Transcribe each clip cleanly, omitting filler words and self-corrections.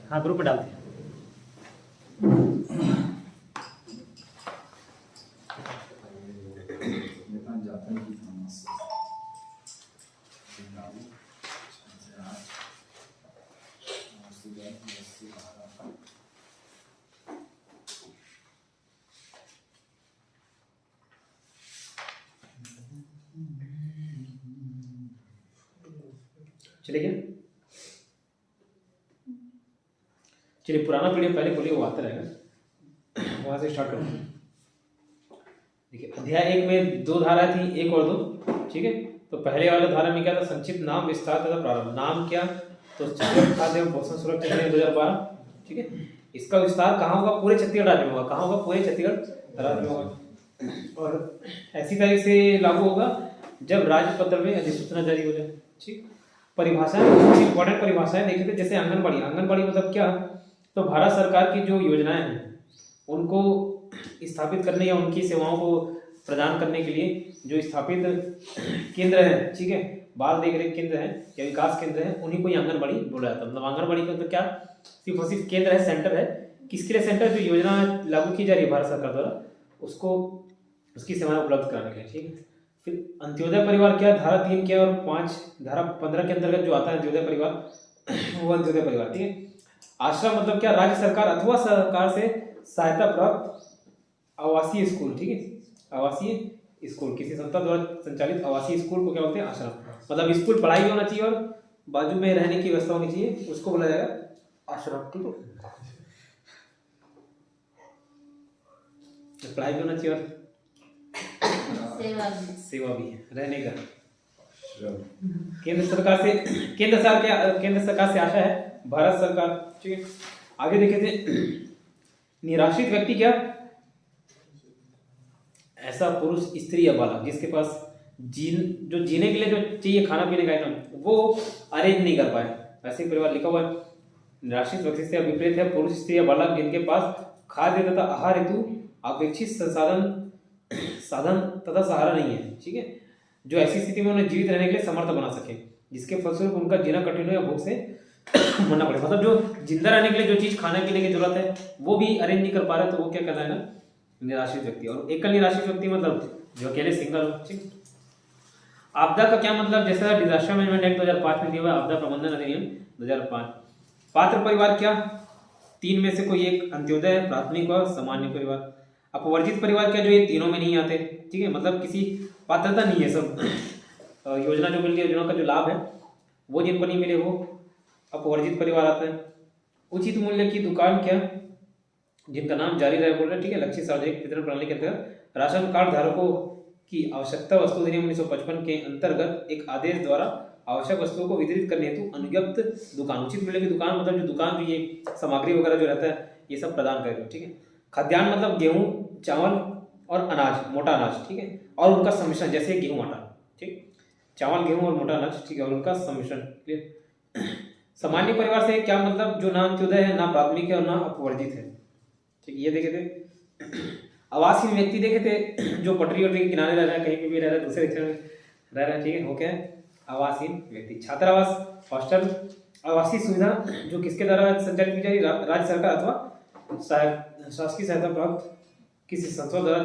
हाँ ग्रुप में डालते हैं। चलिए चलिए पुराना पीडीएफ पहले खोलिए, वो आता रहेगा, वहां से स्टार्ट करते हैं। देखिए अध्याय 1 में 2 धारा थी, 1 और 2, ठीक है। तो पहले वाला धारा में क्या था, संक्षिप्त नाम, विस्तार तथा प्रारंभ। नाम क्या, तो खाद्य एवं पोषण सुरक्षा अधिनियम 2012, ठीक है। इसका विस्तार कहाँ होगा, पूरे छत्तीसगढ़ राज्य में होगा। कहाँ होगा, पूरे छत्तीसगढ़ राज्य में होगा। और ऐसी तारीख से लागू होगा जब राजपत्र में अधिसूचना जारी हो जाए, ठीक। परिभाषाएं, कुछ इंपॉर्टेंट परिभाषाएं देखे थे, जैसे आंगनबाड़ी। आंगनबाड़ी मतलब क्या, तो भारत सरकार की जो योजनाएं हैं उनको स्थापित करने या उनकी सेवाओं को प्रदान करने के लिए जो स्थापित केंद्र है, ठीक है, बाल देख रेख केंद्र है या विकास केंद्र है, उन्हीं को ही आंगनबाड़ी बोला जाता है। मतलब आंगनबाड़ी का तो क्या, सिर्फ और सिर्फ केंद्र है, सेंटर है। किसके लिए सेंटर, जो योजना लागू की जा रही है भारत सरकार द्वारा, उसको उसकी सेवाएं उपलब्ध कराने के लिए, ठीक है। फिर अंत्योदय परिवार क्या, धारा 3 क्या और 5, धारा 15 के अंतर्गत जो आता है अंत्योदय परिवार, वो अंत्योदय परिवार, ठीक है। आश्रम मतलब क्या, राज्य सरकार अथवा सरकार से सहायता प्राप्त आवासीय स्कूल, ठीक है। आवासीय स्कूल, किसी संस्था द्वारा संचालित आवासीय स्कूल को क्या बोलते हैं, आश्रम। मतलब स्कूल पढ़ाई भी होना चाहिए और बाजू में रहने की व्यवस्था होनी चाहिए, उसको बोला जाएगा आश्रम, ठीक है। पढ़ाई भी होना चाहिए और सेवा भी है, रहने का। केंद्र सरकार से आशा है भारत सरकार, ठीक है। आगे देखे थे, निराश्रित व्यक्ति क्या, ऐसा पुरुष, स्त्री या बालक जिसके पास जो जीने के लिए जो चाहिए खाना पीने का आइटम, वो अरेंज नहीं कर पाए, ऐसे परिवार लिखा हुआ है। निराश्रित व्यक्ति से विपरीत है पुरुष, स्त्री या बालक जिनके पास खाद्य तथा आहार हेतु अपेक्षित साधन तथा सहारा नहीं है, ठीक है। जो ऐसी स्थिति में उन्हें जीवित रहने के लिए समर्थ बना सके, जिसके फलस्वरूप उनका जीना कठिन हो या भूख से मरना पड़े। मतलब जो जिंदा रहने के लिए जो चीज खाने पीने की जरूरत है वो भी अरेंज नहीं कर पा रहे, तो वो क्या कहलाएगा, निराश्रित व्यक्ति। और एकल निराश्रित व्यक्ति मतलब जो अकेले सिंगल हो, ठीक। आपदा का क्या मतलब, जैसा डिजास्टर मैनेजमेंट एक्ट 2005 में दिया हुआ, आपदा प्रबंधन अधिनियम 2005। पात्र परिवार क्या, 3 में से कोई एक, अंत्योदय, प्राथमिक और सामान्य परिवार। अपवर्जित परिवार क्या, जो ये तीनों में नहीं आते, ठीक है। मतलब किसी पात्रता नहीं है, सब योजना जो मिल रही है, योजना का जो लाभ है वो जिनको नहीं मिले वो अपवर्जित परिवार आता है। उचित मूल्य की दुकान क्या, जिनका नाम जारी रहे बोल रहे, ठीक है। लक्ष्य सार्वजनिक वितरण प्रणाली के अंतर्गत राशन कार्ड धारकों की आवश्यकता वस्तु अधिनियम 1955 के अंतर्गत एक आदेश द्वारा आवश्यक वस्तुओं को वितरित करने हेतु अनुज्ञप्त दुकान। उचित मूल्य की दुकान मतलब जो दुकान भी ये सामग्री वगैरह जो रहता है ये सब प्रदान करेगा, ठीक है। खाद्यान्न मतलब गेहूं, चावल और अनाज, मोटा अनाज, ठीक है, और उनका सम्मिश्रण, जैसे गेहूं आटा, ठीक। चावल, गेहूं और मोटा अनाज, ठीक है, और उनका सम्मिश्रण, क्लियर। सामान्य परिवार से क्या मतलब, जो ना अंत्योदय है, ना प्राथमिक है और ना अपवर्जित है, ठीक। ये देखे थे। आवासीय व्यक्ति देखे थे, जो पटरी वटरी के किनारे रह रहा है, कहीं पे भी रह रहा है, दूसरे क्षेत्र में रह रहा है, ठीक है, वो क्या है, आवासीय व्यक्ति। छात्रावास, हॉस्टल, आवासीय सुविधा जो किसके द्वारा संचालित की जा रही, राज्य सरकार अथवा शासकीय सहायता प्राप्त किसी संस्था द्वारा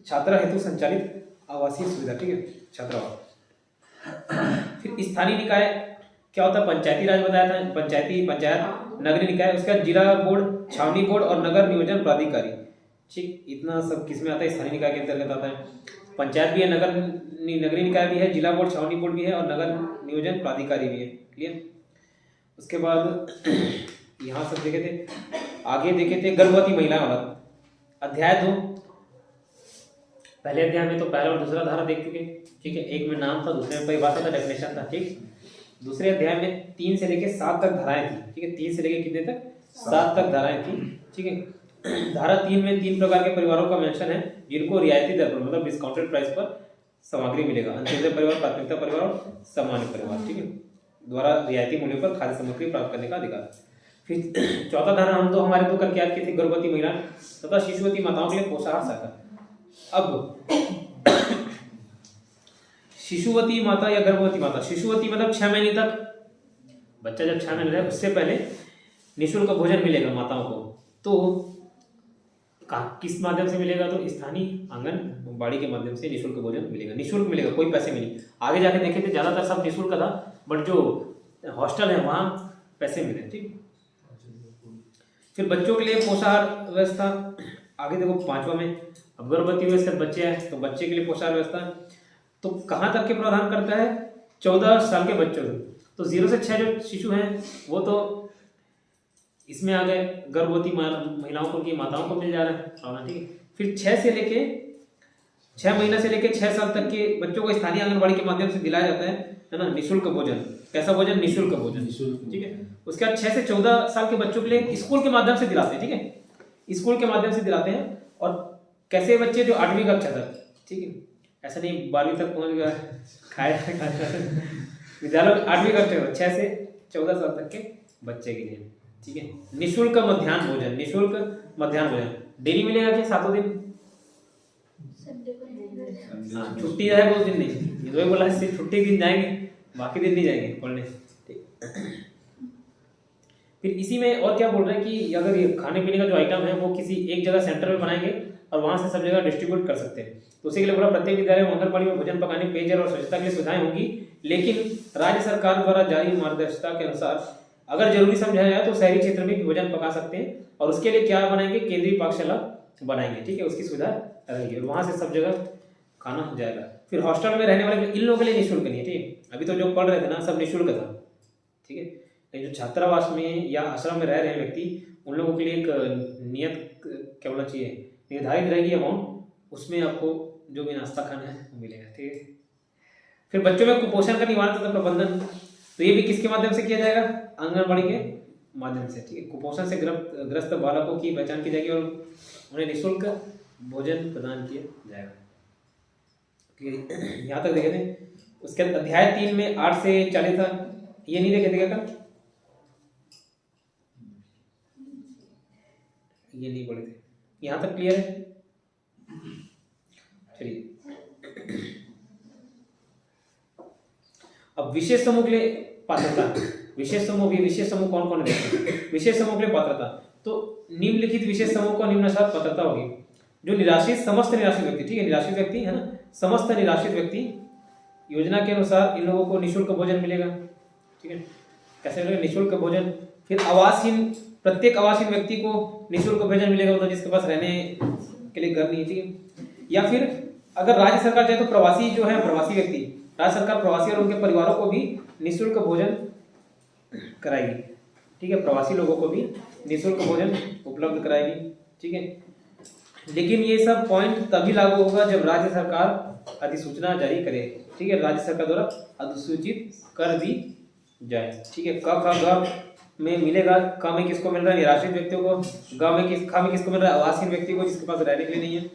छात्रा हेतु संचालित आवासीय सुविधा, ठीक है, छात्रावास। फिर स्थानीय निकाय क्या होता है, पंचायती राज बताया था, पंचायत, नगरीय निकाय, उसका जिला बोर्ड, छावनी बोर्ड और नगर नियोजन प्राधिकारी, ठीक। इतना सब किसमें आता है, स्थानीय निकाय के अंतर्गत आता है। पंचायत भी है, नगरीय निकाय भी है, जिला बोर्ड, छावनी बोर्ड भी है और नगर नियोजन प्राधिकारी भी है, क्लियर। उसके बाद यहाँ सब देखे थे। आगे देखे थे गर्भवती महिला वाला अध्याय 2। पहले अध्याय में तो पहला और दूसरा धारा देख चुके, ठीक है। एक में नाम था, दूसरे में परिभाषा था, डेफिनेशन था, ठीक। दूसरे अध्याय में 3 से लेके 7 तक धाराएं थी, ठीक है। 3 से लेके कितने तक, 7 तक धाराएं थी, ठीक है। धारा 3 में 3 प्रकार के परिवारों का मेंशन है जिनको रियायती दर पर मतलब डिस्काउंटेड प्राइस पर सामग्री मिलेगा। अंत्योदय परिवार, प्राथमिकता परिवार और सामान्य परिवार, ठीक है, द्वारा रियायती मूल्य पर खाद्य सामग्री प्राप्त करने का अधिकार। फिर चौथा धारा हम तो हमारे तो कल क्या की थी, गर्भवती महिला तथा शिशुवती माताओं के लिए पोषाहार सहायता। अब शिशुवती माता या गर्भवती माता, शिशुवती मतलब 6 महीने तक बच्चा जब 6 महीने रहे उससे पहले निःशुल्क भोजन मिलेगा माताओं को। तो किस माध्यम से मिलेगा? तो स्थानीय आंगनबाड़ी के माध्यम से निःशुल्क भोजन मिलेगा, निःशुल्क मिलेगा, कोई पैसे में नहीं। आगे जाके देखे थे ज़्यादातर सब निःशुल्क था, बट जो हॉस्टल है वहाँ पैसे मिले। ठीक, फिर बच्चों के लिए पोषाहार व्यवस्था, आगे देखो 5वां में, अब गर्भवती व्यवस्था बच्चे हैं तो बच्चे के लिए पोषाहार व्यवस्था तो कहाँ तक के प्रावधान करता है? 14 साल के बच्चों से। तो 0 से 6 जो शिशु हैं वो तो इसमें आ गए, गर्भवती महिलाओं को की माताओं को मिल जा रहा है प्रावधान। ठीक है, फिर 6 महीना से लेके 6 साल तक के बच्चों को स्थानीय आंगनबाड़ी के माध्यम से दिलाया जाता है ना, निःशुल्क भोजन। कैसा भोजन? निःशुल्क भोजन। ठीक है, उसके बाद 6 से 14 साल के बच्चों के लिए स्कूल के माध्यम से दिलाते हैं। ठीक है, स्कूल के माध्यम से दिलाते हैं। और कैसे बच्चे? जो 8वीं कक्षा तक। ठीक है, ऐसा नहीं 12वीं तक पहुंच गया खाया विद्यालय में 8वीं कक्षा तक 6 से 14 साल तक के बच्चे के लिए। ठीक है, निःशुल्क मध्याह्न भोजन, निःशुल्क मध्याह्न भोजन डेली मिलेगा क्या? 7 दिन? हाँ, छुट्टी है उस दिन नहीं, ये तो बोला सिर्फ छुट्टी दिन जाएंगे, बाकी दिन नहीं जाएंगे पढ़ने। ठीक, फिर इसी में और क्या बोल रहे हैं कि अगर ये खाने पीने का जो आइटम है वो किसी एक जगह सेंटर में बनाएंगे और वहां से सब जगह डिस्ट्रीब्यूट कर सकते हैं। तो उसी के लिए बोला प्रत्येक विद्यालय में आंगनबाड़ी में भोजन पकाने, पेयजल और स्वच्छता के लिए सुविधाएं होंगी, लेकिन राज्य सरकार द्वारा जारी मार्गदर्शिका के अनुसार अगर जरूरी समझा जाए तो शहरी क्षेत्र में भी भोजन पका सकते हैं। और उसके लिए क्या बनाएंगे? केंद्रीय पाकशाला बनाएंगे। ठीक है, उसकी सुविधा रहेगी और वहां से सब जगह खाना हो जाएगा। फिर हॉस्टल में रहने वाले इन लोगों के लिए निःशुल्क नहीं है। ठीक है, अभी तो जो पढ़ रहे थे ना सब निःशुल्क था। ठीक है, लेकिन जो छात्रावास में या आश्रम में रह रहे हैं व्यक्ति, उन लोगों के लिए एक नियत क्या बोलना चाहिए, निर्धारित रहेगी अमाउंट, उसमें आपको जो भी नाश्ता खाना है वो मिलेगा। ठीक है, फिर बच्चों में कुपोषण का निवारण तथा प्रबंधन, तो ये भी किसके माध्यम से किया जाएगा? आंगनबाड़ी के माध्यम से। ठीक है, कुपोषण से ग्रस्त बालकों की पहचान की जाएगी और उन्हें निःशुल्क भोजन प्रदान किया जाएगा। यहाँ तक देखे थे। उसके बाद अध्याय 3 में 8 से 40 था, ये नहीं देखे थे क्या? कल ये नहीं पढ़े थे, यहाँ तक क्लियर है? चलिए, अब विशेष समूह के लिए पात्रता, विशेष समूह कौन कौन है? विशेष समूह के लिए पात्रता, तो निम्नलिखित विशेष समूह को निम्नानुसार पात्रता होगी। जो निराश्रित, समस्त निराश्रित व्यक्ति, ठीक है, निराश्रित व्यक्ति है ना, समस्त निराश्रित व्यक्ति, योजना के अनुसार इन लोगों को निःशुल्क भोजन मिलेगा। ठीक है, कैसे मिलेगा? निःशुल्क भोजन। फिर आवासहीन, प्रत्येक आवासहीन व्यक्ति को निःशुल्क भोजन मिलेगा, मतलब जिसके पास रहने के लिए घर नहीं है। ठीक है, या फिर अगर राज्य सरकार चाहे तो प्रवासी जो है, प्रवासी व्यक्ति, राज्य सरकार प्रवासी और उनके परिवारों को भी निःशुल्क भोजन कराएगी। ठीक है, प्रवासी लोगों को भी निःशुल्क भोजन उपलब्ध कराएगी। ठीक है, लेकिन ये सब पॉइंट तभी लागू होगा जब राज्य सरकार अधिसूचना जारी करे। ठीक है, राज्य सरकार द्वारा अधिसूचित कर दी जाए। ठीक है, क में मिलेगा। क में किसको मिल रहा है? निराश्रित व्यक्तियों को। ग में किसको मिल रहा है? आवासहीन व्यक्ति को, जिसके पास रहने के लिए नहीं है।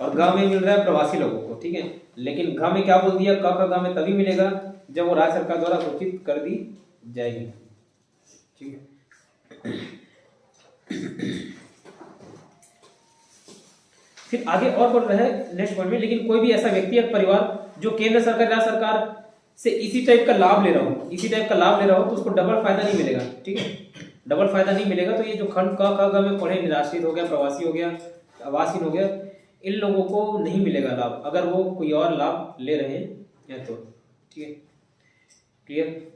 और ग में मिल रहा है प्रवासी लोगों को। ठीक है, लेकिन घ में क्या बोल दिया? ग में तभी मिलेगा जब वो राज्य सरकार द्वारा सूचित कर दी जाएगी। ठीक है, फिर आगे और बढ़ रहा है नेक्स्ट पॉइंट में, लेकिन कोई भी ऐसा व्यक्ति या परिवार जो केंद्र सरकार, राज्य सरकार से इसी टाइप का लाभ ले रहा हो, तो उसको डबल फायदा नहीं मिलेगा। ठीक है, डबल फायदा नहीं मिलेगा। तो ये जो खंड क में पढ़े, निराश्रित हो गया, प्रवासी हो गया, आवासहीन हो गया, इन लोगों को नहीं मिलेगा लाभ, अगर वो कोई और लाभ ले रहे हैं तो। ठीक है, क्लियर।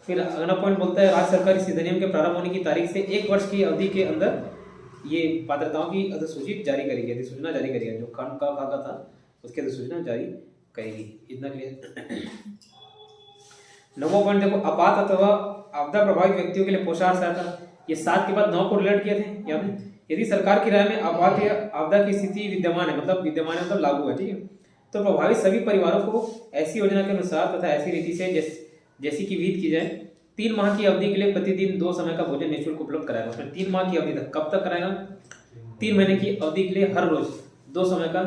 फिर अगला पॉइंट बोलता है राज्य सरकार इस अधिनियम के प्रारंभ होने की तारीख से 1 वर्ष की अवधि के अंदर ये पात्रताओं की अधिसूचना जारी करेगी। जो खंड का था उसकी अधिसूचना जारी करेगी। इतना क्लियर। 9वां पॉइंट देखो, आपात अथवा आपदा प्रभावित व्यक्तियों के लिए पोषाहार सहायता। ये 7 के बाद 9 को रिलेट किए थे। यदि सरकार की राय में आपात या आपदा की स्थिति विद्यमान है, मतलब लागू है। ठीक है, तो प्रभावित सभी परिवारों को ऐसी योजना के अनुसार तथा ऐसी रीति से जैसी की विहित की जाए 3 माह की अवधि के लिए प्रतिदिन 2 समय का भोजन निःशुल्क उपलब्ध कराएगा। उसमें 3 माह की अवधि तक, कब तक कराएगा? 3 महीने की अवधि के लिए हर रोज 2 समय का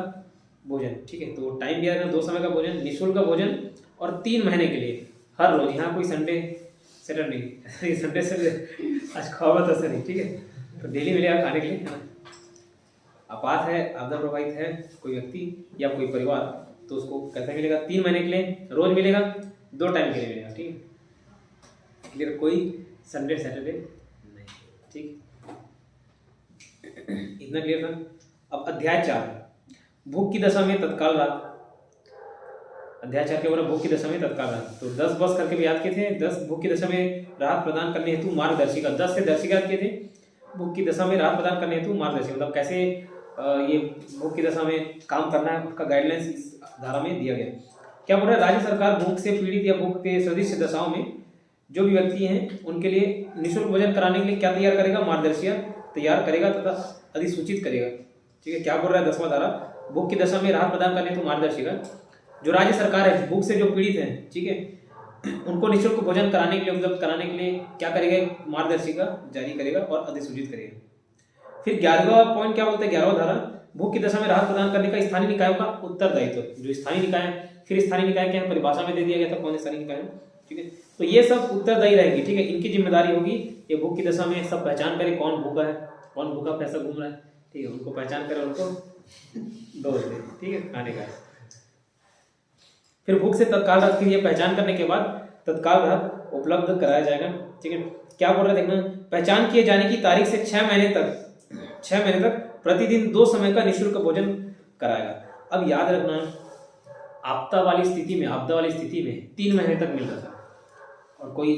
भोजन। ठीक है, तो टाइम दिया है 2 समय का भोजन, निःशुल्क भोजन, और 3 महीने के लिए हर रोज। यहाँ कोई संडे आज खावा तो सर नहीं। ठीक है, तो डेली मिलेगा खाने के लिए। आपात है, आपदा प्रभावित है कोई व्यक्ति या कोई परिवार, तो उसको कैसे मिलेगा? 3 महीने के लिए रोज मिलेगा, 2 टाइम के लिए मिलेगा। ठीक है, क्लियर, कोई संडे सैटरडे नहीं, ठीक, इतना क्लियर था। अब अध्याय 4, भूख की दशा में तत्काल राहत। अध्याय 4 के ऊपर भूख की दशा में तत्काल राहत, तो 10 बस करके भी याद किए थे। 10 भूख की दशा में राहत प्रदान करने हेतु मार्गदर्शिका, 10 से दर्शिका याद किए थे। भूख की दशा में राहत प्रदान करने हेतु मार्गदर्शिका, मतलब कैसे ये भूख की दशा में काम करना है, उसका गाइडलाइंस इस धारा में दिया गया। क्या बोल रहा है, राज्य सरकार भूख से पीड़ित या भूख के सदृश दशाओं में जो भी व्यक्ति हैं उनके लिए निःशुल्क भोजन कराने के लिए क्या तैयार करेगा, मार्गदर्शिका तैयार करेगा तथा अधिसूचित करेगा। ठीक है, क्या बोल रहा है 10वां धारा, भूख की दशा में राहत प्रदान करने हेतु मार्गदर्शिका, जो राज्य सरकार है भूख से जो पीड़ित है, ठीक है, उनको निःशुल्क भोजन कराने के लिए, उपलब्ध कराने के लिए क्या करेगा, मार्गदर्शिका जारी करेगा और अधिसूचित करेगा। फिर 11वां पॉइंट क्या बोलते हैं, 11वां धारा, भूख की दशा में राहत प्रदान करने का स्थानीय निकायों का उत्तरदायित्व, जो स्थानीय निकाय है। फिर स्थानीय निकाय क्या है, परिभाषा में दे दिया गया था कौन स्थानीय निकाय है, ठीक है, तो ये सब उत्तरदायी रहेगी, ठीक है, इनकी जिम्मेदारी होगी ये भूख की दशा में सब पहचान करे कौन भूखा है, कौन भूखा पैसा घूम रहा है, ठीक है, उनको पहचान करे, उनको डोज दे, ठीक है, खाने का। फिर भूख से तत्काल राहत की ये पहचान करने के बाद तत्काल राहत उपलब्ध कराया जाएगा। ठीक है, क्या बोल रहा है देखना, पहचान किए जाने की तारीख से 6 महीने तक प्रतिदिन 2 समय का निःशुल्क भोजन कराएगा। अब याद रखना, आपदा वाली स्थिति में 3 महीने तक मिल रहा था, और कोई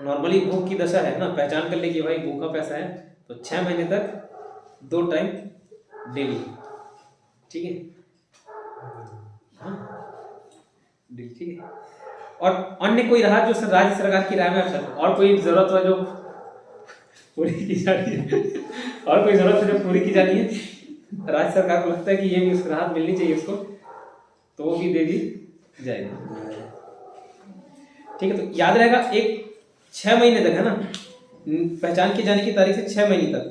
नॉर्मली भूख की दशा है ना, पहचान कर ले कि भाई भूखा पैसा है, तो 6 महीने तक 2 टाइम डेली, ठीक है, हाँ डेली, ठीक है। और अन्य कोई राहत जो राज्य सरकार की राय में अवसर, और कोई जरूरत हो जो पूरी की जानी है, और कोई जरूरत है जो पूरी की जानी है, राज्य सरकार को लगता है कि ये भी उसको राहत मिलनी चाहिए उसको, तो वो भी दे दी जाएगी। ठीक है, तो याद रहेगा एक 6 महीने तक है ना, पहचान की जाने की तारीख से 6 महीने तक,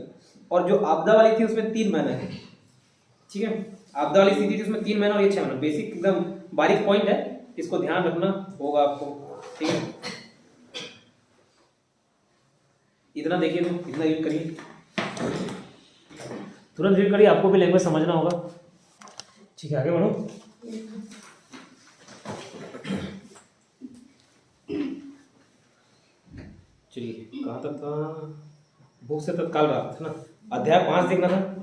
और जो आपदा वाली थी उसमें 3 महीना है। ठीक है, आपदा वाली स्थिति थी उसमें 3 महीना और ये 6 महीना, बेसिक एकदम बारीक पॉइंट है, इसको ध्यान रखना होगा आपको। ठीक है, इतना देखिए, तो इतना रीड करिए, तुरंत रीड करिए, आपको भी लैंग्वेज समझना होगा। ठीक है, आगे बढ़ो। चलिए, कहाँ तक था, भूख से तत्काल राहत है ना, अध्याय 5 देखना था।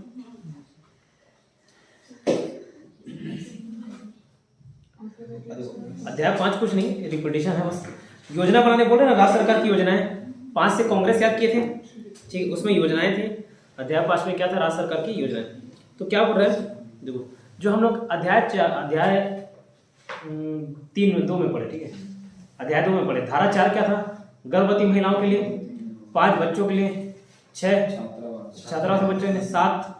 अध्याय 5 कुछ नहीं, रिपीटेशन है बस। योजना बनाने बोल रहे ना, राज्य सरकार की योजनाएं 5 से कांग्रेस याद किए थे, ठीक, उसमें योजनाएं थी। अध्याय 5 में क्या था, राज्य सरकार की योजनाएं। तो क्या बोल रहे हैं, देखो, जो हम लोग अध्याय 2 में पढ़े, ठीक है, अध्याय 2 में पढ़े, धारा 4 क्या था, गर्भवती महिलाओं के लिए, 5 बच्चों के लिए, 6 छात्राओं से बच्चों के लिए, 7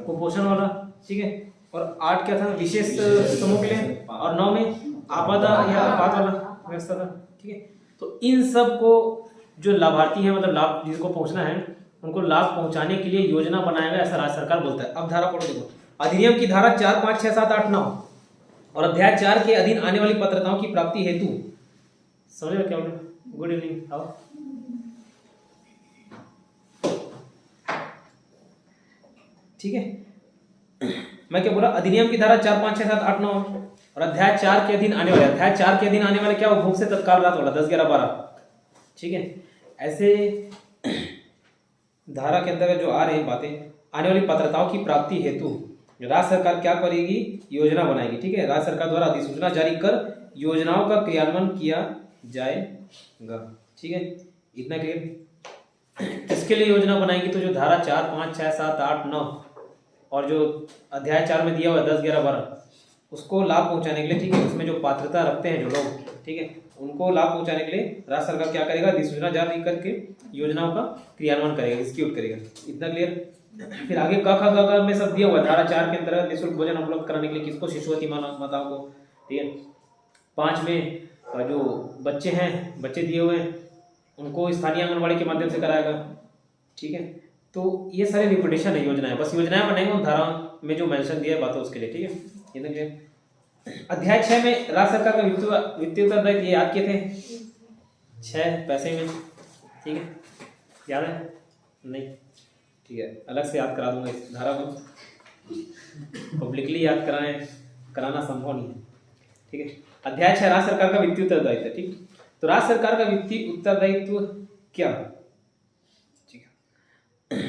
कुपोषण वाला, ठीक है, और 8 क्या था, विशेष समूह के लिए, और 9 में आपदा या आपात वाला व्यवस्था था। ठीक है, तो इन सब को जो लाभार्थी है, मतलब लाभ जिसको पहुंचना है, उनको लाभ पहुंचाने के लिए योजना बनाया गया, ऐसा राज्य सरकार बोलता है। अब धारा पढ़ो, देखो, अधिनियम की धारा 4, 5, 6, 7, 8, 9 और अध्याय 4 के अधीन आने वाली पात्रताओं की प्राप्ति हेतु, समझ क्या बोले, गुड इवनिंग, आओ। ठीक है, मैं क्या बोला, अधिनियम की धारा 4, 5, 6, 7, 8, 9 और अध्याय 4 के अधीन आने वाले, अध्याय 4 के अधीन आने वाले क्या, भूख से तत्काल राहत वाला 10, 11, 12। ठीक है, ऐसे धारा के अंतर्गत जो आ रही बातें, आने वाली पात्रताओं की प्राप्ति हेतु राज्य सरकार क्या करेगी, योजना बनाएगी। ठीक है, राज्य सरकार द्वारा अधिसूचना जारी कर योजनाओं का क्रियान्वयन किया जाएगा। ठीक है, इतना क्लियर। किसके लिए योजना बनाएगी, तो जो धारा 4, 5, 6, 7, 8, 9 और जो अध्याय 4 में दिया हुआ 10, 11, 12 उसको लाभ पहुंचाने के लिए, ठीक है, उसमें जो पात्रता रखते हैं जो लोग, ठीक है, उनको लाभ पहुंचाने के लिए राज्य सरकार क्या करेगा, अधिसूचना जारी करके योजनाओं का क्रियान्वयन करेगा, एग्जीक्यूट करेगा। इतना क्लियर। फिर आगे क में सब दिया हुआ, धारा 4 के अंतर्गत निःशुल्क भोजन उपलब्ध कराने के लिए किसको, शिशुवती माताओं को। ठीक है, 5 में जो बच्चे हैं, बच्चे दिए हुए हैं, उनको स्थानीय आंगनबाड़ी के माध्यम से कराएगा। ठीक है, तो ये सारे रिपीटेशन है, योजनाएं, बस योजनाएं बनेंगे उन धारा में जो मेंशन दिया है बातों उसके लिए। ठीक है, इतना क्लियर। अध्याय 6 में राज्य सरकार का वित्तीय उत्तरदायित्व ये याद किए थे, 6 पैसे में। ठीक है, याद है नहीं, ठीक है, अलग से याद करा दूंगा इस धारा को, पब्लिकली याद कराना संभव नहीं है। ठीक है, अध्याय 6 राज्य सरकार का वित्तीय उत्तरदायित्व। ठीक, तो राज्य सरकार का वित्तीय उत्तरदायित्व क्या? ठीक है,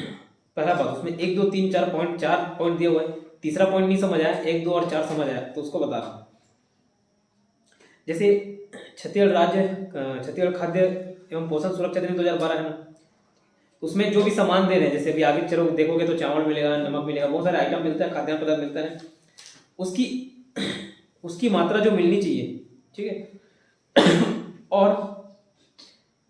पहला बात उसमें 1 2 3 4 पॉइंट दिया हुआ है। तीसरा पॉइंट नहीं समझ आया, 1 2 और 4 समझ आया तो उसको बता रहा हूं। जैसे छत्तीसगढ़ खाद्य एवं पोषण सुरक्षा अधिनियम 2012 है ना, उसमें जो भी सामान दे रहे हैं, जैसे अभी आगे चलो देखोगे तो चावल मिलेगा, नमक मिलेगा, बहुत सारे आइटम मिलता है, खाद्यान्न पदार्थ मिलता है, उसकी मात्रा जो मिलनी चाहिए, ठीक है और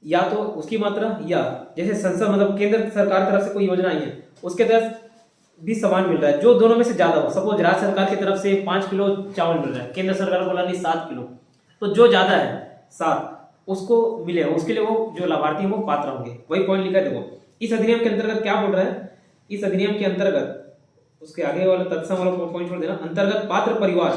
या तो उसकी मात्रा, या जैसे संसद मतलब केंद्र सरकार की तरफ से कोई योजना आई है उसके तहत भी सामान मिल रहा है जो दोनों में से ज्यादा हो। सपोज राज्य सरकार की तरफ से 5 किलो चावल मिल रहा है, केंद्र सरकार बोला नहीं 7 किलो, तो जो ज्यादा है 7 उसको मिलेगा, उसके लिए वो जो लाभार्थी है वो पात्र होंगे। वही पॉइंट लिखा है। देखो इस अधिनियम के अंतर्गत क्या बोल रहा है, इस अधिनियम के अंतर्गत उसके आगे वाला तत्सम वाला पॉइंट छोड़ देना, अंतर्गत पात्र परिवार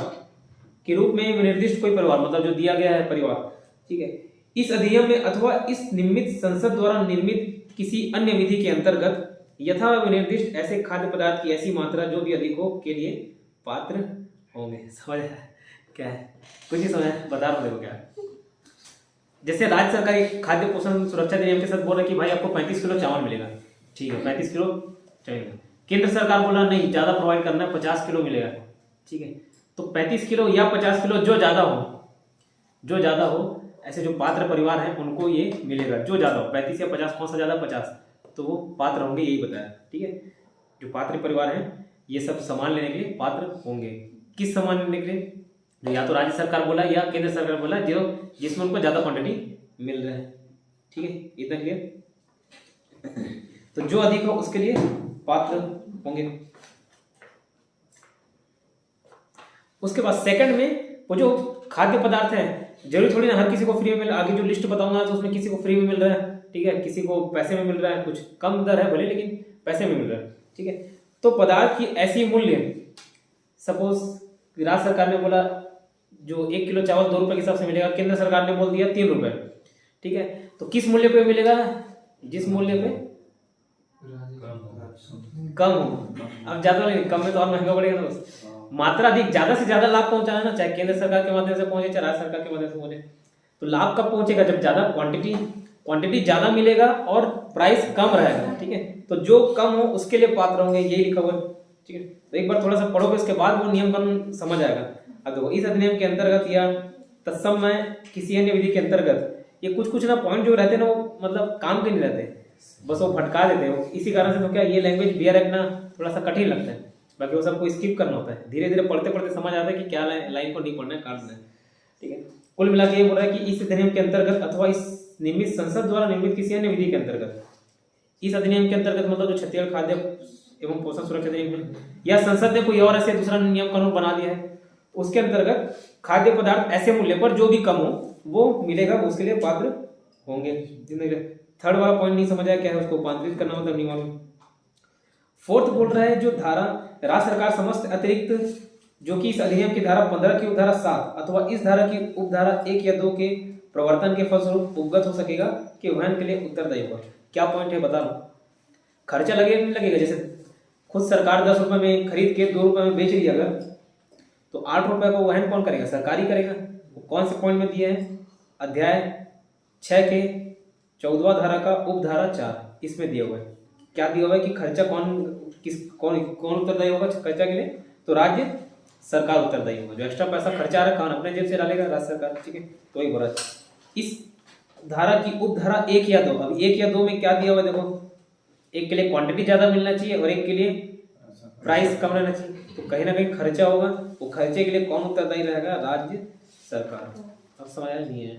के रूप में निर्दिष्ट कोई परिवार, मतलब जो दिया गया है परिवार, ठीक है, इस अधिनियम में अथवा इस निमित्त संसद द्वारा निर्मित किसी अन्य विधि के अंतर्गत यथा विनिर्दिष्ट ऐसे खाद्य पदार्थ की ऐसी मात्रा जो भी अधिक हो के लिए पात्र होंगे। समझ क्या है? कुछ नहीं समझ बता रहा हूँ, देखो क्या है। जैसे राज्य सरकार खाद्य पोषण सुरक्षा अधिनियम के साथ बोल रहे कि भाई आपको 35 किलो चावल मिलेगा, ठीक है 35 किलो चाहिए। केंद्र सरकार बोला नहीं ज्यादा प्रोवाइड करना है, 50 किलो मिलेगा, ठीक है। तो 35 किलो या 50 किलो जो ज्यादा हो ऐसे जो पात्र परिवार हैं उनको ये मिलेगा, जो ज्यादा हो 35 या 50, कौन सा ज्यादा 50, तो वो पात्र होंगे, यही बताया, ठीक है। जो पात्र परिवार हैं ये सब सामान लेने के लिए पात्र होंगे। किस सामान लेने के लिए? या तो राज्य सरकार बोला या केंद्र सरकार बोला जो जिसमें उनको ज्यादा क्वांटिटी मिल रहा है, ठीक है, इतना क्लियर। तो जो अधिक हो उसके लिए पात्र होंगे। उसके बाद सेकंड में वो जो खाद्य पदार्थ है, जरूरी थोड़ी ना हर किसी को फ्री में मिल, आगे जो लिस्ट बताऊंगा तो उसमें किसी को फ्री में मिल रहा है, ठीक है, किसी को पैसे में मिल रहा है, कुछ कम दर है भले लेकिन पैसे में मिल रहा है, ठीक है। तो पदार्थ की ऐसी मूल्य, सपोज राज्य सरकार ने बोला जो 1 किलो चावल 2 रुपए के हिसाब से मिलेगा, केंद्र सरकार ने बोल दिया 3 रुपए, ठीक है। तो किस मूल्य पे मिलेगा? जिस मूल्य पे कम हो। अब ज्यादा नहीं, कम में तो और महंगा पड़ेगा ना। बस मात्रा अधिक, ज्यादा से ज्यादा लाभ पहुंचाना है ना, चाहे केंद्र सरकार के माध्यम से पहुंचे चाहे राज्य सरकार के माध्यम से पहुंचे। तो लाभ कब पहुंचेगा? जब ज्यादा क्वांटिटी ज्यादा मिलेगा और प्राइस कम रहेगा, ठीक है। तो जो कम हो उसके लिए पात्र होंगे, यही लिखा हुआ है, ठीक है। तो एक बार थोड़ा सा पढ़ोगे उसके बाद वो नियम कानून समझ आएगा। अब देखो इस अधिनियम के अंतर्गत या तत्समय किसी अन्य विधि के अंतर्गत ये कुछ ना पॉइंट जो रहते हैं ना वो मतलब काम के नहीं रहते, बस वो भटका देते हैं। इसी कारण से तो क्या ये लैंग्वेज बियर रखना थोड़ा सा कठिन लगता है, बाकी वो सबको स्किप करना होता है। धीरे धीरे पढ़ते पढ़ते समझ आता है कि क्या लाइन को नहीं पढ़ना है, काटना है, ठीक है। कुल मिला के ये बोल रहा है कि इस अधिनियम के अंतर्गत अथवा इस निर्मित संसद द्वारा निर्मित किसी अन्य विधि के अंतर्गत, इस अधिनियम के अंतर्गत मतलब जो छत्तीसगढ़ खाद्य एवं पोषण सुरक्षा अधिनियम या संसद ने कोई और ऐसे दूसरा नियम कानून बना दिया है, उसके अंतर्गत खाद्य पदार्थ ऐसे मूल्य पर जो भी कम हो वो मिलेगा, उसके लिए पात्र होंगे। थर्ड वाला पॉइंट नहीं समझ आया क्या है, उसको रूपांतरित करना मतलब नहीं मालूम। फोर्थ बोल रहा है जो धारा राज्य सरकार समस्त अतिरिक्त जो कि इस अधिनियम की धारा 15 की उपधारा 7 अथवा इस धारा की उपधारा 1 या 2 के प्रवर्तन के फलस्वरूप उपगत हो सकेगा कि वहन के लिए उत्तरदायी होगा। क्या पॉइंट है बता लो। खर्चा लगेगा नहीं लगेगा? जैसे खुद सरकार 10 रुपए में खरीद के 2 रुपए में बेच रही अगर, तो 8 रुपए को वहन कौन करेगा? सरकार ही करेगा। कौन से पॉइंट में दिए हैं? अध्याय 6 के 14वां धारा का उपधारा 4 इसमें दिया हुआ है। क्या दिया हुआ है कि खर्चा कौन उत्तरदायी होगा खर्चा के लिए? तो राज्य सरकार उत्तरदायी होगा। जो एक्स्ट्रा पैसा खर्चा आ रहा है कौन अपने जेब से डालेगा? राज्य सरकार, ठीक है। तो वही बोला इस धारा की उपधारा 1 या 2। अब 1 या 2 में क्या दिया हुआ है देखो, एक के लिए क्वांटिटी ज्यादा मिलना चाहिए और एक के लिए प्राइस कम रहना चाहिए। तो कहीं ना कहीं खर्चा होगा, वो खर्चे के लिए कौन उत्तरदायी रहेगा? राज्य सरकार। अब समझ आया नहीं है?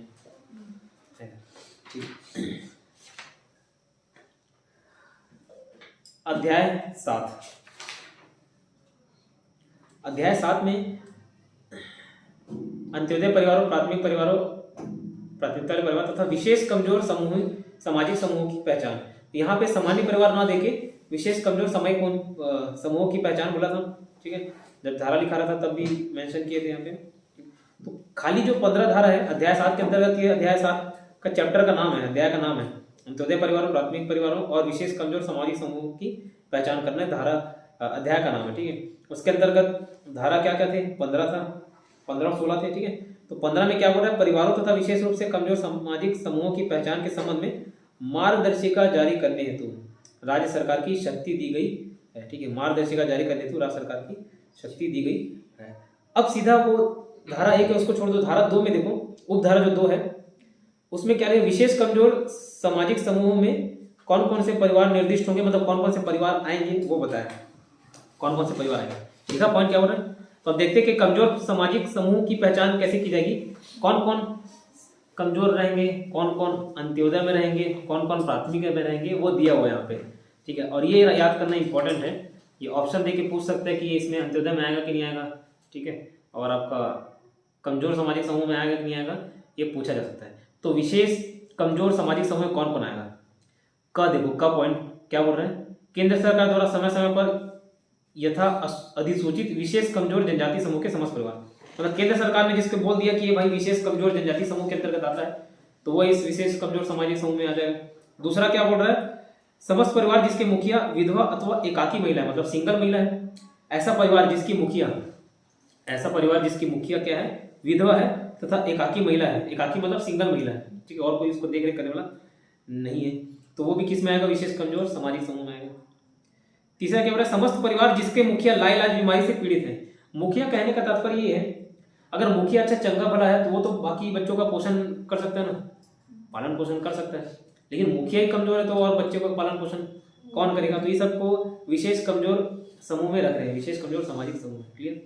अध्याय 7 में अंत्योदय परिवारों, प्राथमिक परिवारों, प्राथमिकता वाले परिवार तथा विशेष कमजोर समूह सामाजिक समूहों की पहचान। यहाँ पे सामान्य परिवार ना देके विशेष कमजोर सामाजिक समूहों की पहचान बोला था, ठीक है। जब धारा लिखा रहा था तब भी मेंशन किए थे यहाँ पे। तो खाली जो 15 धारा है अध्याय 7 के अंतर्गत, ये अध्याय 7 का चैप्टर का नाम है, अध्याय का नाम है अंत्योदय परिवारों, प्राथमिक परिवारों और विशेष कमजोर सामाजिक समूह की पहचान करना है। धारा अध्याय का नाम है, ठीक है। उसके अंतर्गत धारा क्या क्या थे? 15 था, 15 और 16 थे, ठीक है। तो तो 15 में क्या बोल रहा है, परिवारों तथा विशेष रूप से कमजोर सामाजिक समूहों की पहचान के संबंध में मार्गदर्शिका जारी करने हेतु राज्य सरकार की शक्ति दी गई है। ठीक है, मार्गदर्शिका जारी करने हेतु राज्य सरकार की शक्ति दी गई है। अब सीधा वो धारा 1 है उसको छोड़ दो, धारा 2 में देखो, उपधारा जो 2 है उसमें क्या है, विशेष कमजोर सामाजिक समूहों में कौन कौन से परिवार निर्दिष्ट होंगे, मतलब कौन कौन से परिवार आएंगे वो बताया, कौन कौन से परिवार आएंगे। लिखा पॉइंट क्या हो रहा है, तो अब देखते हैं कि कमजोर सामाजिक समूह की पहचान कैसे की जाएगी, कौन कौन कमजोर रहेंगे, कौन कौन अंत्योदय में रहेंगे, कौन कौन प्राथमिक में रहेंगे, वो दिया हुआ है यहाँ पे। ठीक है, और ये याद करना इंपॉर्टेंट है, ये ऑप्शन दे के पूछ सकते हैं कि ये इसमें अंत्योदय में आएगा कि नहीं आएगा। ठीक है, और आपका कमजोर सामाजिक समूह में आएगा कि नहीं आएगा, ये पूछा जा सकता है। तो विशेष कमजोर सामाजिक समूह में कौन कौन आएगा, का देखो, का पॉइंट क्या बोल रहे हैं, केंद्र सरकार द्वारा समय समय पर यथा अधिसूचित विशेष कमजोर जनजाति समूह के समस्त परिवार, मतलब केंद्र सरकार ने जिसको बोल दिया कि ये भाई विशेष कमजोर जनजाति समूह के अंतर्गत आता है, तो वह इस विशेष कमजोर सामाजिक समूह में आ जाएगा। दूसरा क्या बोल रहा है, समस्त परिवार जिसके मुखिया विधवा अथवा एकाकी महिला है, मतलब सिंगल महिला है, ऐसा परिवार जिसकी मुखिया, ऐसा परिवार जिसकी मुखिया क्या है, विधवा है तथा एकाकी महिला है, एकाकी मतलब सिंगल महिला है। ठीक है, और कोई उसको देख रेख करने वाला नहीं है, तो वो भी किस में आएगा, विशेष कमजोर सामाजिक समूह में आएगा। तीसरा क्या बोल रहा है, समस्त परिवार जिसके मुखिया लाइलाज बीमारी से पीड़ित है। मुखिया कहने का तात्पर्य ये है, अगर मुखिया अच्छा चंगा भला है तो वो तो बाकी बच्चों का पोषण कर सकता है ना, पालन पोषण कर सकता है, लेकिन मुखिया ही कमजोर है तो और बच्चों का पालन पोषण कौन करेगा, तो ये सबको विशेष कमजोर समूह में रख रहे हैं, विशेष कमजोर सामाजिक समूह। क्लियर,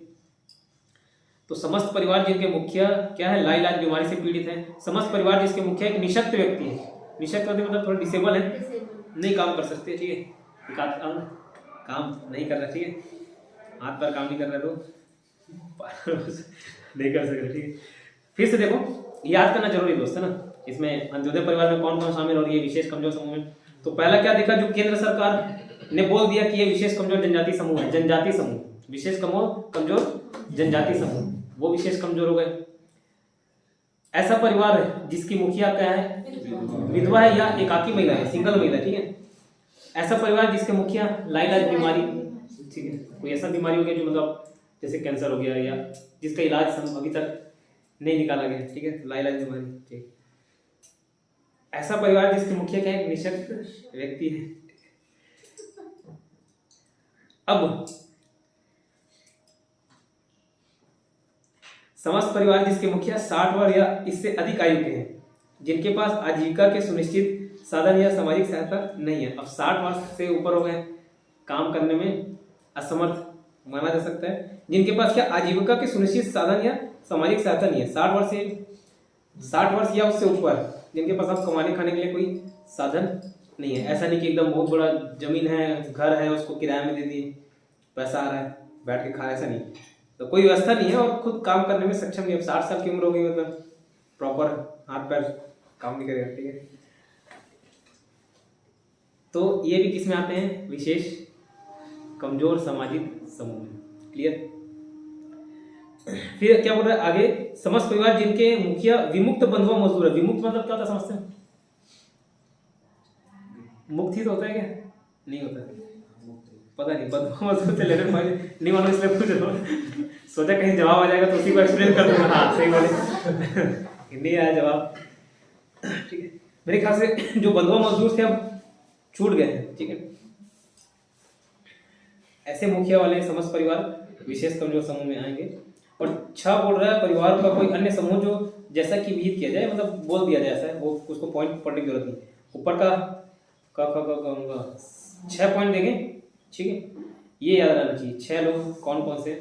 तो समस्त परिवार जिनके मुखिया क्या है, लाइलाज बीमारी से पीड़ित है, समस्त परिवार जिसके मुखिया एक निशक्त व्यक्ति है, निशक्त व्यक्ति मतलब थोड़ा डिसेबल है, नहीं काम कर सकते। ठीक है, एकाध अंग काम नहीं कर रहा, ठीक है, हाथ पर काम नहीं कर रहा तो नहीं कर सकते। ठीक है, फिर से देखो, याद करना जरूरी दोस्त है ना, इसमें अंत्योदय परिवार में कौन कौन शामिल हो रही है विशेष कमजोर समूह में। तो पहला क्या देखा, जो केंद्र सरकार ने बोल दिया कि ये विशेष कमजोर जनजाति समूह है, जनजाति समूह, विशेष कमजोर जनजाति समूह, वो विशेष कमजोर हो गए। ऐसा परिवार है जिसकी मुखिया क्या है, विधवा है या एकाकी महिला है, सिंगल महिला। ठीक है, ऐसा परिवार जिसके मुखिया लाइलाज बीमारी, ठीक है, कोई ऐसा बीमारी हो गया जो मतलब जैसे कैंसर हो गया या जिसका इलाज अभी तक नहीं निकाला गया। ठीक है, लाइलाज बीमारी। ठीक, ऐसा परिवार जिसके मुखिया क्या है, निशक्त व्यक्ति है। अब समस्त परिवार जिसके मुखिया 60 वर्ष या इससे अधिक आयु के हैं, जिनके पास आजीविका के सुनिश्चित साधन या सामाजिक सहायता नहीं है। अब 60 वर्ष से ऊपर हो गए, काम करने में असमर्थ माना जा सकता है, जिनके पास क्या आजीविका के सुनिश्चित साधन या सामाजिक सहायता नहीं है। 60 वर्ष या उससे ऊपर जिनके पास अब कमाने खाने के लिए कोई साधन नहीं है। ऐसा नहीं कि एकदम बहुत बड़ा जमीन है, घर है, उसको किराए में दे दिए, पैसा आ रहा है, बैठ के खा, ऐसा नहीं, तो कोई व्यवस्था नहीं है और खुद काम करने में सक्षम नहीं है। 60 साल की उम्र हो गई, मतलब प्रॉपर हाथ पैर काम नहीं करेगा। ठीक है, तो ये भी किस में आते हैं, विशेष कमजोर सामाजिक समूह में। क्लियर, फिर क्या बोल रहा है आगे, समस्त परिवार जिनके मुखिया विमुक्त बंधुआ मजदूर है। विमुक्त मतलब क्या होता है समझते हैं, मुक्त ही तो होता है क्या, नहीं होता है, पता नहीं, बंधुआ मजदूर से लेने वाले नहीं मानो, इसलिए पूछ रहा हूँ, सोचा कहीं जवाब आ जाएगा तो उसी को एक्सप्लेन कर दूंगा। हाँ सही वाले, हिंदी आया जवाब। ठीक है, मेरे ख्याल से जो बंधुआ मजदूर थे अब छूट गए हैं। ठीक है, ऐसे मुखिया वाले समस्त परिवार विशेष कमजोर समूह में आएंगे। और 6 बोल रहा है, परिवार का कोई अन्य समूह जो जैसा कि विहित किया जाए, मतलब बोल दिया जाए ऐसा है, वो उसको पॉइंट पढ़ने की जरूरत नहीं, ऊपर का 6 पॉइंट देंगे। ठीक है, ये याद रहना चाहिए 6 लोग कौन कौन से,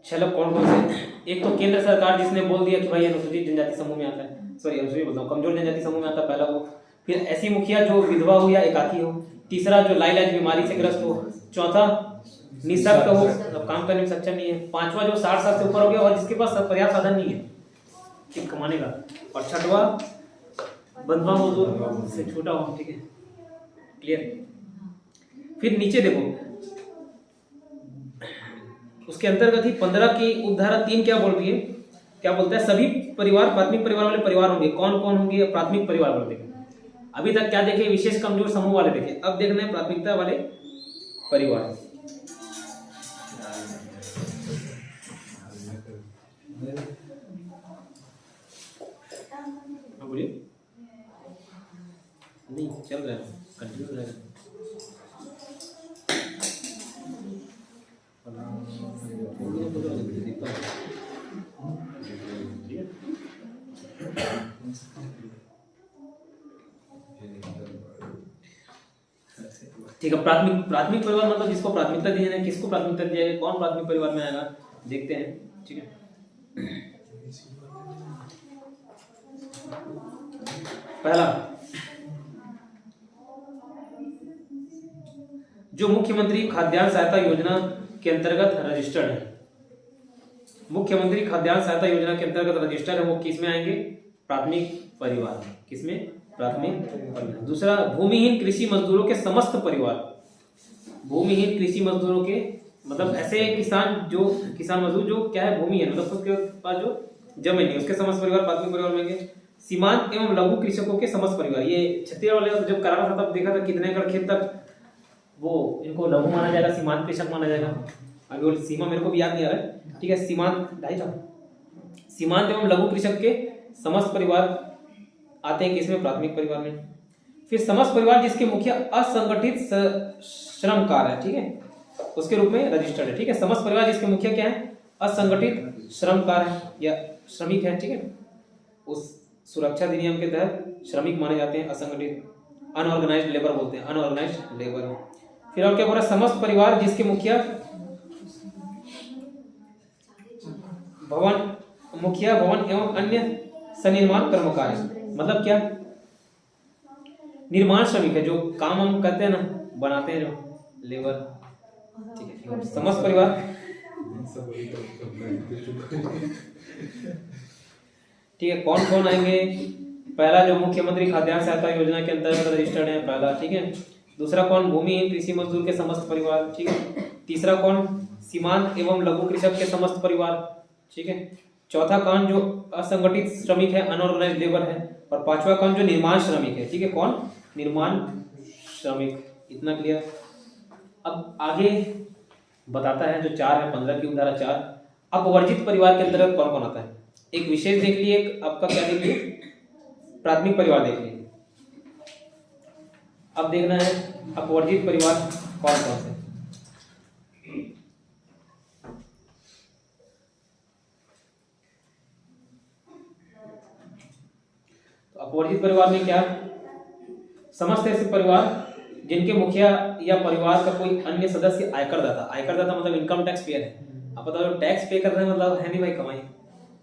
6 लोग कौन कौन से। एक तो केंद्र सरकार जिसने बोल दिया कि भाई अनुसूचित जनजाति समूह में आता है, सॉरी अनुसूचित बोलता हूँ, कमजोर जनजाति समूह में आता है, पहला वो। फिर ऐसी मुखिया जो विधवा हो या एकाकी हो। तीसरा जो लाइलाज बीमारी से ग्रस्त हो। चौथा निशक्त हो, अब काम करने में सक्षम नहीं है। पांचवा जो 60 साल से ऊपर हो गया और जिसके पास पर्याप्त साधन नहीं है ठीक कमाने का। और छठवा बंधुआ मजदूर से छोटा हो। ठीक है, क्लियर। फिर नीचे देखो, उसके अंतर्गत ही 15 की उपधारा 3 क्या बोल रही है, क्या बोलता है, सभी परिवार प्राथमिक परिवार वाले परिवार होंगे। कौन कौन होंगे प्राथमिक परिवार वाले? देखें अभी तक क्या देखे, विशेष कमजोर समूह वाले देखे, अब देखना है प्राथमिकता वाले परिवार। हाँ बोलिए। नहीं चल रहा है, कंटिन्यू रहेगा। ठीक है, प्राथमिक प्राथमिक परिवार मतलब जिसको प्राथमिकता दी जाए, किसको प्राथमिकता दी जाएगी, कौन प्राथमिक परिवार में आएगा, देखते हैं। ठीक है, पहला जो मुख्यमंत्री खाद्यान्न सहायता योजना के अंतर्गत रजिस्टर्ड है, मुख्यमंत्री खाद्यान्न सहायता योजना के अंतर्गत रजिस्टर्ड है, वो किसमें आएंगे, प्राथमिक परिवार में। किसमें, प्राथमिक परिवार। दूसरा, भूमिहीन कृषि मजदूरों के समस्त परिवार, भूमिहीन कृषि मजदूरों के मतलब ऐसे किसान मजदूर जो क्या है, भूमि है, मतलब उसके पास जो जमीन नहीं, उसके समस्त परिवार प्राथमिक परिवार में आएंगे। सीमांत एवं लघु कृषकों के समस्त परिवार, ये छत्तीसगढ़ वाले जब करा था तब देखा था कितने एकड़ खेत तक वो इनको लघु माना जाएगा, सीमांत कृषक माना जाएगा। अभी वो सीमा मेरे को भी याद नहीं आ रहा है। ठीक है, सीमांत एवं लघु कृषक के समस्त परिवार आते हैं किसमें, प्राथमिक परिवार में। फिर समस्त परिवार जिसके मुखिया असंगठित श्रमकार है, ठीक है, उसके रूप में रजिस्टर्ड है। ठीक है, समस्त परिवार जिसके मुखिया क्या है, असंगठित श्रमकार है या श्रमिक है। ठीक है, उस सुरक्षा अधिनियम के तहत श्रमिक माने जाते हैं, असंगठित, अनऑर्गेनाइज्ड लेबर बोलते हैं, अनऑर्गेनाइज्ड लेबर। फिर और क्या बोला, समस्त परिवार जिसके मुखिया भवन एवं अन्य सनिर्माण कर्मकार है। मतलब क्या, निर्माण श्रमिक है, जो काम हम करते हैं ना, बनाते हैं जो लेबर। ठीक है, समस्त परिवार। ठीक है, कौन कौन आएंगे, पहला जो मुख्यमंत्री खाद्यान्न सहायता योजना के अंतर्गत रजिस्टर्ड है, पहला। ठीक है, दूसरा कौन, भूमिहीन कृषि मजदूर के समस्त परिवार। ठीक है, तीसरा कौन, सीमांत एवं लघु कृषक के समस्त परिवार। ठीक है, चौथा कौन, जो असंगठित श्रमिक है, अनऑर्गेनाइज्ड लेबर है। और पांचवा कौन, जो निर्माण श्रमिक है। ठीक है, कौन, निर्माण श्रमिक। इतना क्लियर। अब आगे बताता है जो 4 है, 15 की धारा 4। अपवर्जित परिवार के अंतर्गत कौन कौन आता है, एक विशेष देख लिए, एक आपका क्या देख लिए, प्राथमिक परिवार देख लिए। अब देखना है अपवर्जित परिवार कौन कौन से। तो अपवर्जित परिवार में क्या, समस्त ऐसे परिवार जिनके मुखिया या परिवार का कोई अन्य सदस्य आयकरदाता मतलब इनकम टैक्स पेयर है। आप बताओ, टैक्स पे कर रहे हैं मतलब है नहीं भाई कमाई,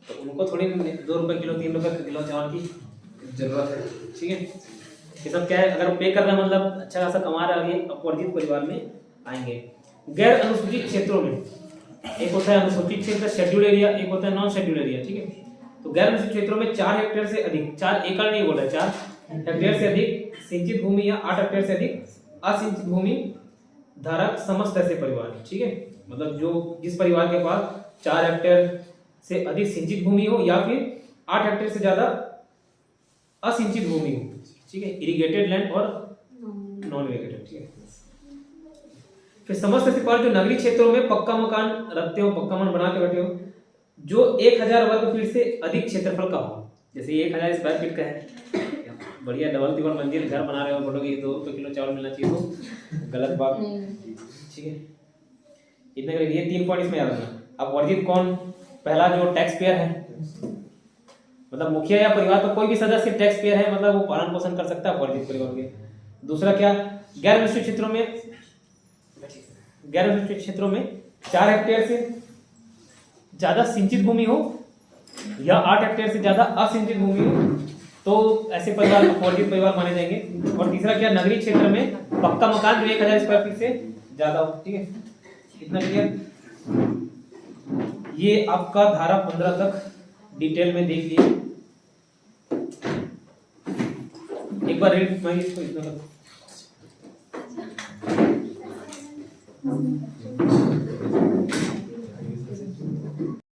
तो उनको थोड़ी 2 रुपए किलो 3 रुपए किलो चावल की जरूरत है। ठीक है, ये सब क्या है, अगर पे कर रहे हैं मतलब अच्छा खासा कमा रहे हैं, अपवर्जित परिवार में आएंगे। गैर अनुसूचित क्षेत्रों में एक होता है अनुसूचित क्षेत्र, शेड्यूल एरिया, एक होता है नॉन शेड्यूल एरिया। ठीक है, तो गैर अनुसूचित क्षेत्रों में 4 हेक्टेयर से अधिक, 4 एकड़ नहीं बोला, 4 हेक्टेयर से अधिक सिंचित भूमि या 8 हेक्टेयर से अधिक असिंचित भूमि धारक समस्त ऐसे परिवार। ठीक है, मतलब जो जिस परिवार के पास 4 हेक्टेयर से अधिक सिंचित भूमि हो या फिर 8 हेक्टेयर से ज्यादा असिंचित भूमि हो। ठीक है, इरिगेटेड लैंड और नॉन इरिगेटेड। ठीक है, फिर समस्त ऐसे परिवार जो नगरीय क्षेत्रों में पक्का मकान रखते हो, पक्का मकान बना के बैठे हो, जो 1000 वर्ग फीट से अधिक क्षेत्रफल का हो। जैसे 1000 स्क्वायर फीट का है, बढ़िया डबल तिकोण मंजिल घर बना रहे हो, बोलोगे 2 रुपए किलो चावल मिलना चाहिए, तो गलत बात। ठीक है, इतने ये 3 पॉइंट इसमें याद रखना। अब वर्जित कौन, पहला जो टैक्स पेयर है, मतलब मुखिया या परिवार का कोई भी सदस्य टैक्स पेयर है, मतलब वो पालन पोषण कर सकता है वर्जित परिवार के। दूसरा क्या, गैर अनुसूचित क्षेत्रों में 4 हेक्टेयर से ज्यादा सिंचित भूमि हो या 8 हेक्टेयर से ज्यादा असिंचित भूमि हो, तो ऐसे परिवार अपवर्जित परिवार माने जाएंगे। और तीसरा क्या, नगरीय क्षेत्र में पक्का मकान जो 1000 स्क्वायर फीट से ज्यादा हो। ठीक है, इतना क्लियर। ये आपका धारा 15 तक डिटेल में देख लिए, एक बार रीड मैं इसको इतना